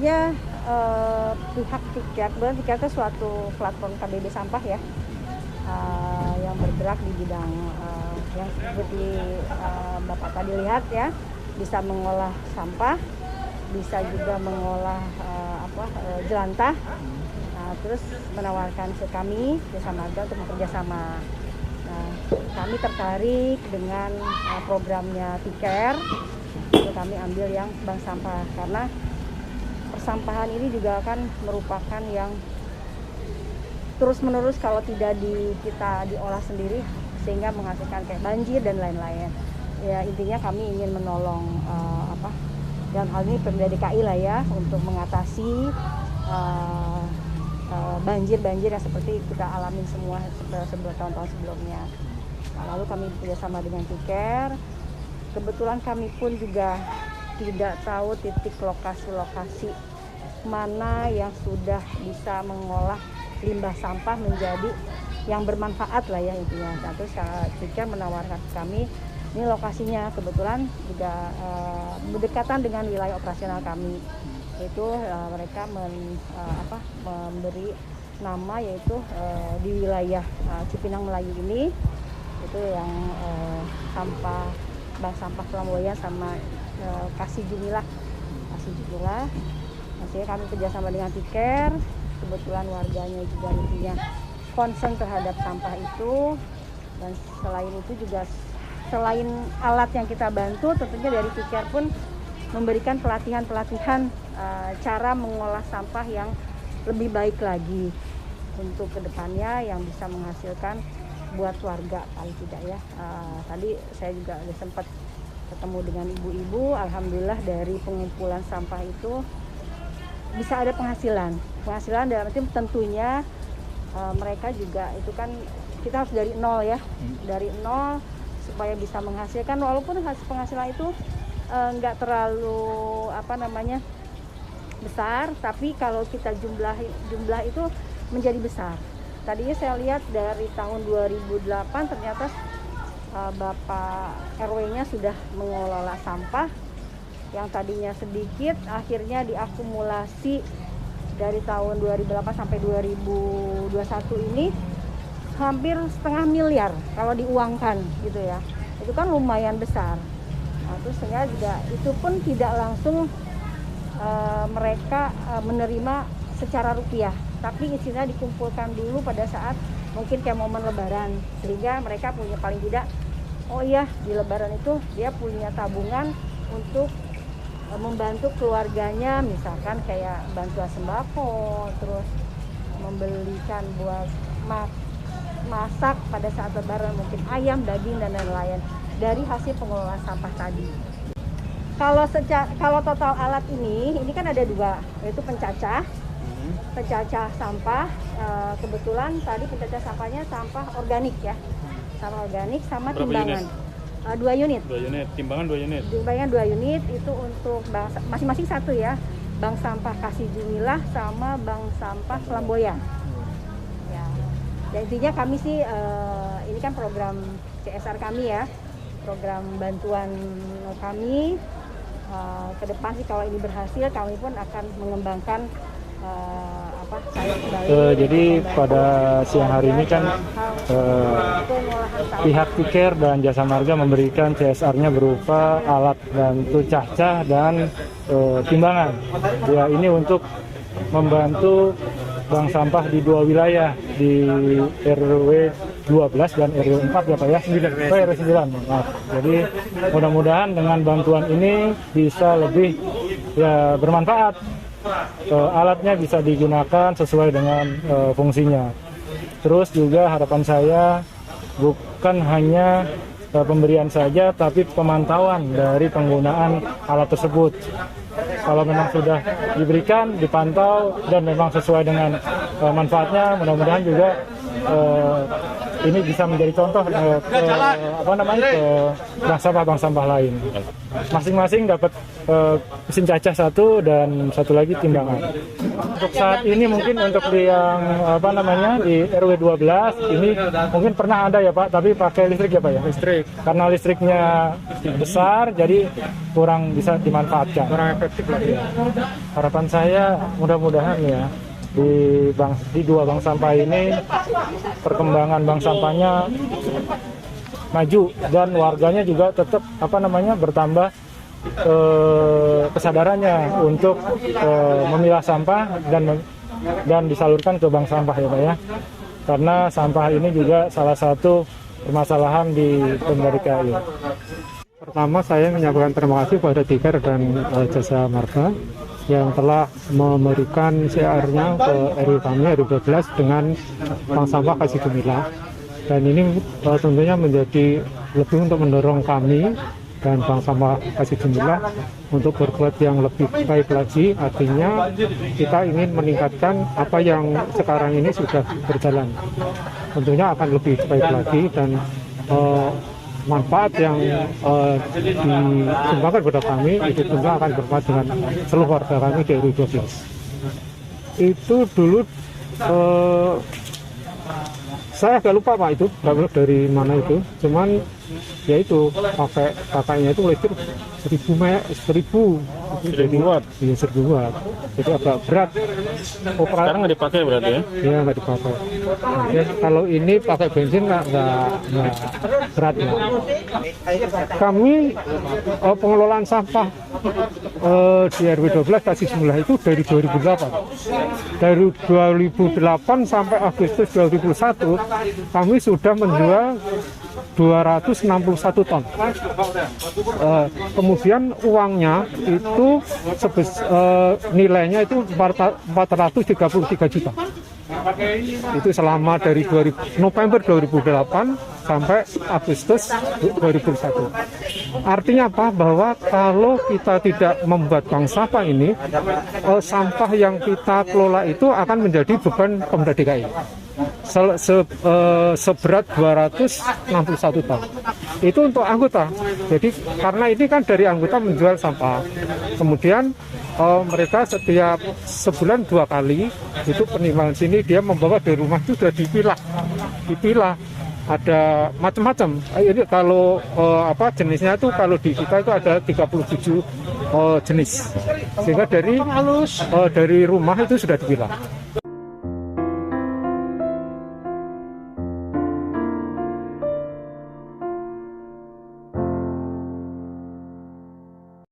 sebenarnya pihak Tiker itu suatu platform KBB sampah ya, yang bergerak di bidang yang seperti Bapak tadi lihat ya, bisa mengolah sampah, bisa juga mengolah jelantah. Nah, terus menawarkan ke kami Jasa Marga untuk bekerja sama. Nah, kami tertarik dengan programnya Tiker. Itu kami ambil yang bank sampah karena persampahan ini juga akan merupakan yang terus-menerus kalau tidak kita diolah sendiri sehingga menghasilkan kayak banjir dan lain-lain. Ya intinya kami ingin menolong dalam hal ini Pemda DKI lah ya untuk mengatasi banjir-banjir yang seperti kita alami semua sebelum tahun-tahun sebelumnya. Nah, lalu kami bekerjasama dengan Tiker. Kebetulan kami pun juga tidak tahu titik lokasi-lokasi mana yang sudah bisa mengolah limbah sampah menjadi yang bermanfaat lah ya intinya. Nah, terus Tiker menawarkan kami ini lokasinya kebetulan juga berdekatan dengan wilayah operasional kami. Itu mereka memberi nama yaitu di wilayah Cipinang Melayu ini itu yang bank sampah Flamboyan sama Kasih Jumilah. Maksudnya kami kerjasama dengan Tiker, kebetulan warganya juga intinya concern terhadap sampah itu, dan selain itu juga selain alat yang kita bantu, tentunya dari Tiker pun memberikan pelatihan cara mengolah sampah yang lebih baik lagi untuk kedepannya yang bisa menghasilkan buat warga paling tidak ya. Tadi saya juga ada sempat ketemu dengan ibu-ibu, alhamdulillah dari pengumpulan sampah itu bisa ada penghasilan dalam arti tentunya mereka juga itu kan kita harus dari nol ya, dari nol supaya bisa menghasilkan walaupun hasil penghasilan itu nggak terlalu besar, tapi kalau kita jumlah itu menjadi besar. Tadinya saya lihat dari tahun 2008 ternyata Bapak RW-nya sudah mengelola sampah yang tadinya sedikit, akhirnya diakumulasi dari tahun 2008 sampai 2021 ini hampir 500 miliar kalau diuangkan gitu ya. Itu kan lumayan besar. Nah, terus saya juga itu pun tidak langsung mereka menerima secara rupiah, tapi isinya dikumpulkan dulu pada saat mungkin kayak momen lebaran, sehingga mereka punya paling tidak oh iya di lebaran itu dia punya tabungan untuk membantu keluarganya, misalkan kayak bantuan sembako, terus membelikan buat masak pada saat lebaran, mungkin ayam, daging dan lain-lain dari hasil pengelolaan sampah tadi. Kalau total alat ini kan ada dua, yaitu pencacah sampah. Kebetulan tadi pencacah sampahnya sampah organik ya, sampah organik sama berapa timbangan. Unit? 2 unit. Timbangan 2 unit. Timbangan 2 unit itu untuk masing-masing satu ya, bank sampah Kasih Jumilah sama bank sampah Flamboyan. Ya. Dan intinya kami sih ini kan program CSR kami ya, program bantuan kami. Ke depan sih kalau ini berhasil kami pun akan mengembangkan jadi pada siang hari ini kan pihak Tiker dan Jasa Marga memberikan CSR-nya berupa alat bantu cacah dan timbangan. Ya, ini untuk membantu bank sampah di dua wilayah, di RW 12 dan RW 4 ya Pak ya? RW 9, maaf. Jadi mudah-mudahan dengan bantuan ini bisa lebih ya bermanfaat. Alatnya bisa digunakan sesuai dengan fungsinya. Terus juga harapan saya bukan hanya pemberian saja, tapi pemantauan dari penggunaan alat tersebut. Kalau memang sudah diberikan, dipantau dan memang sesuai dengan manfaatnya, mudah-mudahan juga ini bisa menjadi contoh ke bank sampah lain. Masing-masing dapat mesin cacah 1 dan satu lagi timbangan. Untuk saat ini mungkin untuk di yang di RW 12 ini mungkin pernah ada ya Pak, tapi pakai listrik ya Pak ya? Listrik. Karena listriknya besar jadi kurang bisa dimanfaatkan. Kurang efektif lagi ya. Harapan saya mudah-mudahan ya di 2 bank sampah ini perkembangan bank sampahnya maju dan warganya juga tetap bertambah kesadarannya untuk memilah sampah dan disalurkan ke bank sampah ya Pak ya. Karena sampah ini juga salah satu permasalahan di Pemda DKI. Pertama saya menyampaikan terima kasih kepada Tiker dan Jasa Marga yang telah memberikan CR-nya ke RW kami RW 12 dengan bank sampah Kasih Gemilang. Dan ini tentunya menjadi lebih untuk mendorong kami dan bank sampah Kasih Gemilang untuk berbuat yang lebih baik lagi. Artinya kita ingin meningkatkan apa yang sekarang ini sudah berjalan. Tentunya akan lebih baik lagi dan manfaat yang disumbangkan kepada kami itu tentu akan bermanfaat dengan seluruh warga kami di RW 12. Itu dulu saya agak lupa Pak itu berapa dari mana itu, cuman ya itu pakainya itu listrik 1000 watt, ya 1000 watt, jadi agak berat. Sekarang nggak dipakai berarti ya? Ya nggak dipakai. Ya, kalau ini pakai bensin nggak berat ya. Kami pengelolaan sampah di RW 12 Kasih Gemilang itu dari 2008. Dari 2008 sampai Agustus 2001 kami sudah menjual 261 ton. Kemudian uangnya itu nilainya itu 433 juta. Itu selama dari November 2008 sampai Agustus 2001. Artinya apa? Bahwa kalau kita tidak membuat bank sampah ini, sampah yang kita kelola itu akan menjadi beban Pemda DKI. Seberat 261 ton. Itu untuk anggota. Jadi karena ini kan dari anggota menjual sampah. Kemudian mereka setiap sebulan 2 kali itu penimbangan sini dia membawa dari rumah itu sudah dipilah. Ada macam-macam. Ini kalau jenisnya itu kalau di kita itu ada 37 jenis. Sehingga dari rumah itu sudah dipilah.